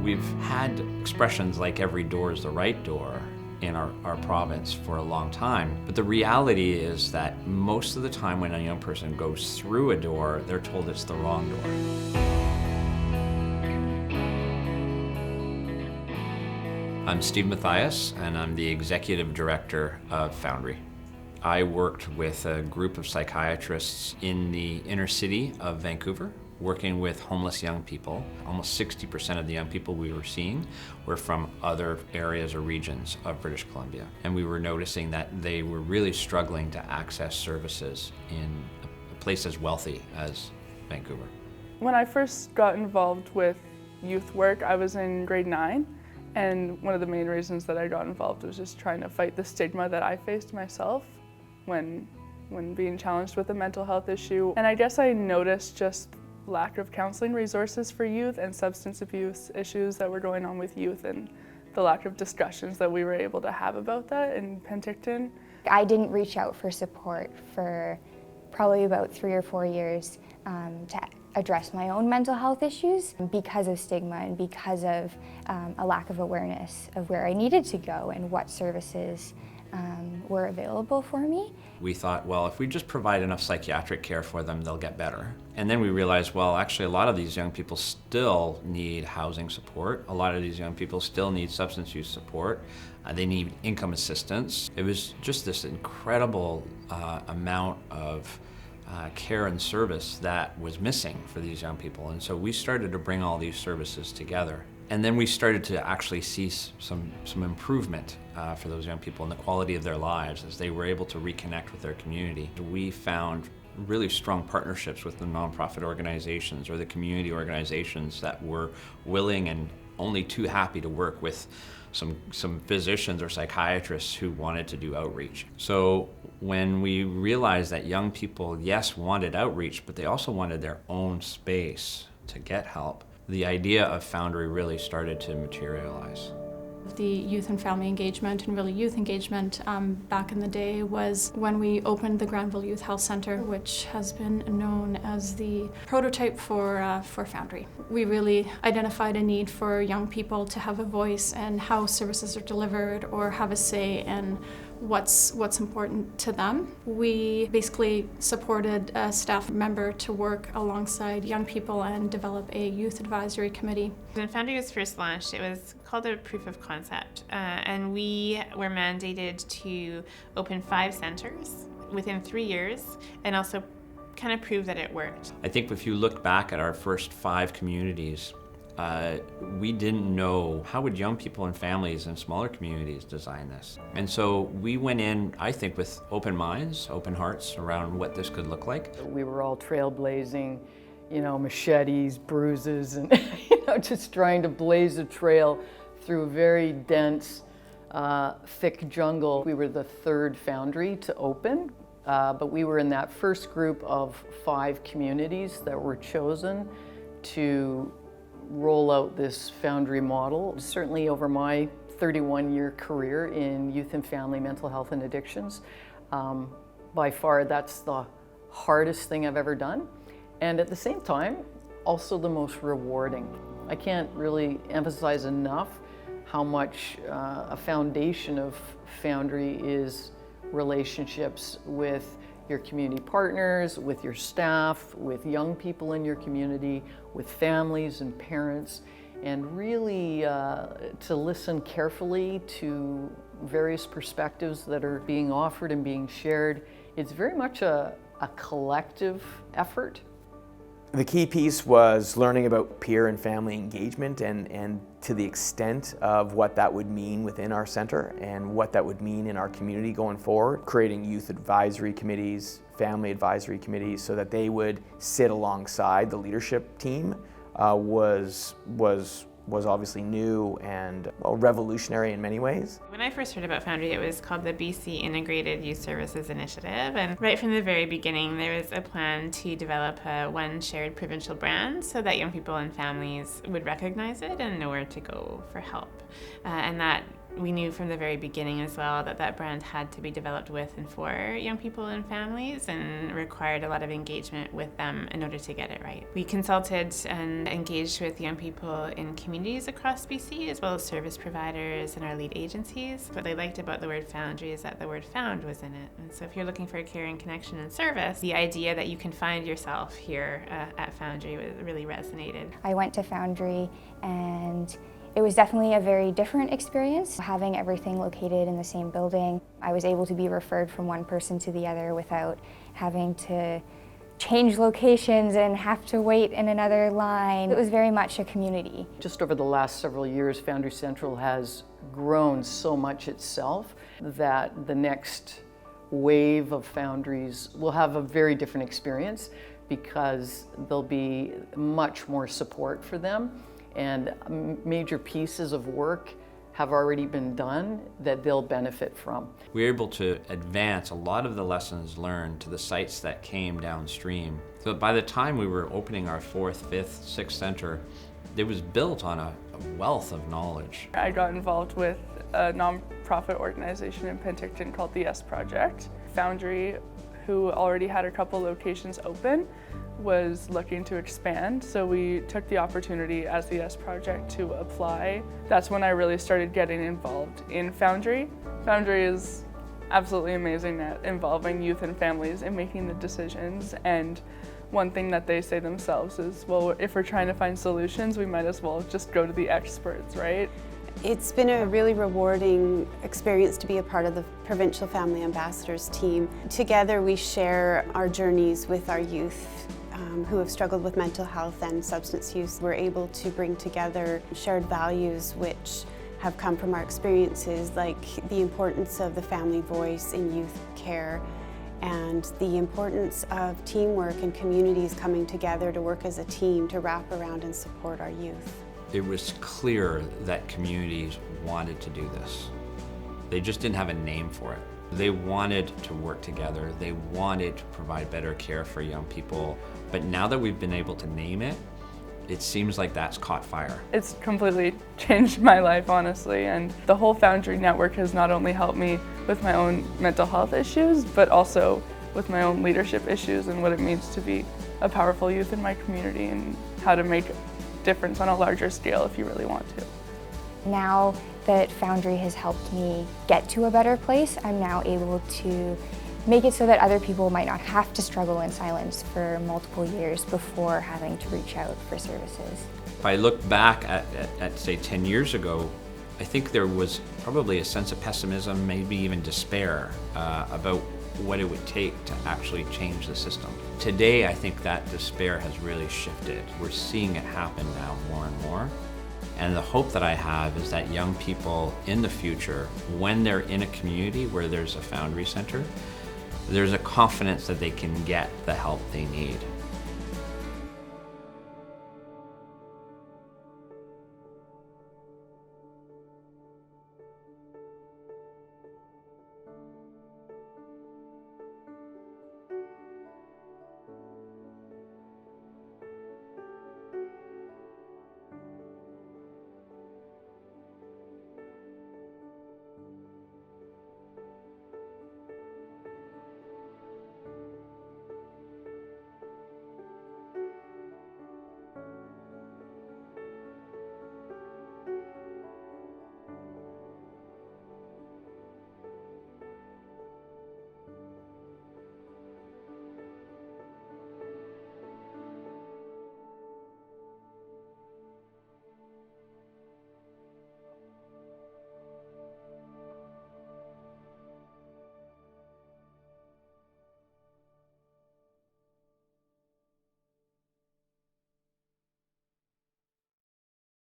We've had expressions like every door is the right door in our province for a long time, but the reality is that most of the time when a young person goes through a door, they're told it's the wrong door. I'm Steve Mathias, and I'm the Executive Director of Foundry. I worked with a group of psychiatrists in the inner city of Vancouver, working with homeless young people. Almost 60% of the young people we were seeing were from other areas or regions of British Columbia. And we were noticing that they were really struggling to access services in a place as wealthy as Vancouver. When I first got involved with youth work, I was in grade 9. And one of the main reasons that I got involved was just trying to fight the stigma that I faced myself when being challenged with a mental health issue. And I guess I noticed just lack of counseling resources for youth and substance abuse issues that were going on with youth, and the lack of discussions that we were able to have about that in Penticton. I didn't reach out for support for probably about 3 or 4 years to address my own mental health issues because of stigma and because of a lack of awareness of where I needed to go and what services were available for me. We thought, well, if we just provide enough psychiatric care for them, they'll get better. And then we realized, well, actually a lot of these young people still need housing support. A lot of these young people still need substance use support. They need income assistance. It was just this incredible amount of care and service that was missing for these young people. And so we started to bring all these services together. And then we started to actually see some improvement for those young people in the quality of their lives as they were able to reconnect with their community. We found really strong partnerships with the nonprofit organizations or the community organizations that were willing and only too happy to work with some physicians or psychiatrists who wanted to do outreach. So when we realized that young people, yes, wanted outreach, but they also wanted their own space to get help, the idea of Foundry really started to materialize. The youth and family engagement and really youth engagement back in the day was when we opened the Granville Youth Health Centre, which has been known as the prototype for Foundry. We really identified a need for young people to have a voice in how services are delivered or have a say in what's important to them. We basically supported a staff member to work alongside young people and develop a youth advisory committee. When Foundry was first launched, it was called a proof of concept, and we were mandated to open 5 centers within 3 years and also kind of prove that it worked. I think if you look back at our first 5 communities, we didn't know how would young people and families in smaller communities design this. And so we went in, I think, with open minds, open hearts around what this could look like. We were all trailblazing, machetes, bruises, and just trying to blaze a trail through very dense, thick jungle. We were the 3rd Foundry to open, but we were in that first group of 5 communities that were chosen to roll out this Foundry model. Certainly over my 31-year career in youth and family mental health and addictions, by far that's the hardest thing I've ever done, and at the same time also the most rewarding. I can't really emphasize enough how much a foundation of Foundry is relationships with your community partners, with your staff, with young people in your community, with families and parents, and really to listen carefully to various perspectives that are being offered and being shared. It's very much a collective effort. The key piece was learning about peer and family engagement and to the extent of what that would mean within our center and what that would mean in our community going forward. Creating youth advisory committees, family advisory committees, so that they would sit alongside the leadership team was obviously new and revolutionary in many ways. When I first heard about Foundry, it was called the BC Integrated Youth Services Initiative, and right from the very beginning there was a plan to develop one shared provincial brand so that young people and families would recognize it and know where to go for help. And that We knew from the very beginning as well that that brand had to be developed with and for young people and families, and required a lot of engagement with them in order to get it right. We consulted and engaged with young people in communities across BC, as well as service providers and our lead agencies. What they liked about the word Foundry is that the word found was in it. And so if you're looking for a caring connection and service, the idea that you can find yourself here at Foundry really resonated. I went to Foundry, and it was definitely a very different experience, having everything located in the same building. I was able to be referred from one person to the other without having to change locations and have to wait in another line. It was very much a community. Just over the last several years, Foundry Central has grown so much itself that the next wave of foundries will have a very different experience, because there'll be much more support for them, and major pieces of work have already been done that they'll benefit from. We were able to advance a lot of the lessons learned to the sites that came downstream. So by the time we were opening our 4th, 5th, 6th center, it was built on a wealth of knowledge. I got involved with a nonprofit organization in Penticton called the Yes Project. Foundry, who already had a couple locations open, was looking to expand, so we took the opportunity as the Yes Project to apply. That's when I really started getting involved in Foundry. Foundry is absolutely amazing at involving youth and families in making the decisions, and one thing that they say themselves is, well, if we're trying to find solutions, we might as well just go to the experts, right? It's been a really rewarding experience to be a part of the Provincial Family Ambassadors team. Together we share our journeys with our youth who have struggled with mental health and substance use. We're able to bring together shared values which have come from our experiences, like the importance of the family voice in youth care, and the importance of teamwork and communities coming together to work as a team to wrap around and support our youth. It was clear that communities wanted to do this. They just didn't have a name for it. They wanted to work together. They wanted to provide better care for young people. But now that we've been able to name it, it seems like that's caught fire. It's completely changed my life, honestly, and the whole Foundry network has not only helped me with my own mental health issues, but also with my own leadership issues and what it means to be a powerful youth in my community, and how to make a difference on a larger scale if you really want to. Now that Foundry has helped me get to a better place, I'm now able to make it so that other people might not have to struggle in silence for multiple years before having to reach out for services. If I look back at say 10 years ago, I think there was probably a sense of pessimism, maybe even despair about what it would take to actually change the system. Today, I think that despair has really shifted. We're seeing it happen now more and more. And the hope that I have is that young people in the future, when they're in a community where there's a Foundry Center, there's a confidence that they can get the help they need.